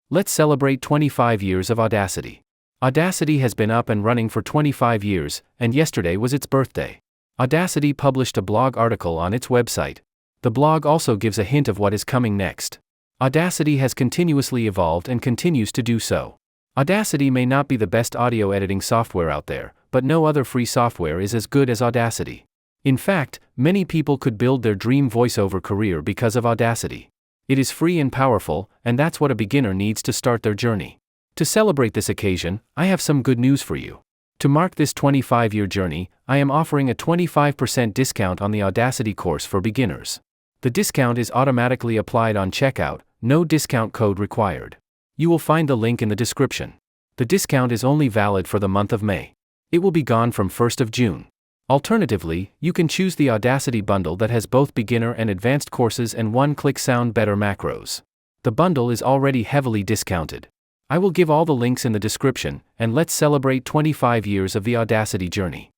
Let's celebrate 25 years of Audacity. Audacity has been up and running for 25 years, and yesterday was its birthday. Audacity published a blog article on its website. The blog also gives a hint of what is coming next. Audacity has continuously evolved and continues to do so. Audacity may not be the best audio editing software out there, but no other free software is as good as Audacity. In fact, many people could build their dream voiceover career because of Audacity. It is free and powerful, and that's what a beginner needs to start their journey. To celebrate this occasion, I have some good news for you. To mark this 25-year journey, I am offering a 25% discount on the Audacity course for beginners. The discount is automatically applied on checkout, no discount code required. You will find the link in the description. The discount is only valid for the month of May. It will be gone from 1st of June. Alternatively, you can choose the Audacity bundle that has both beginner and advanced courses and one-click sound better macros. The bundle is already heavily discounted. I will give all the links in the description, and let's celebrate 25 years of the Audacity journey.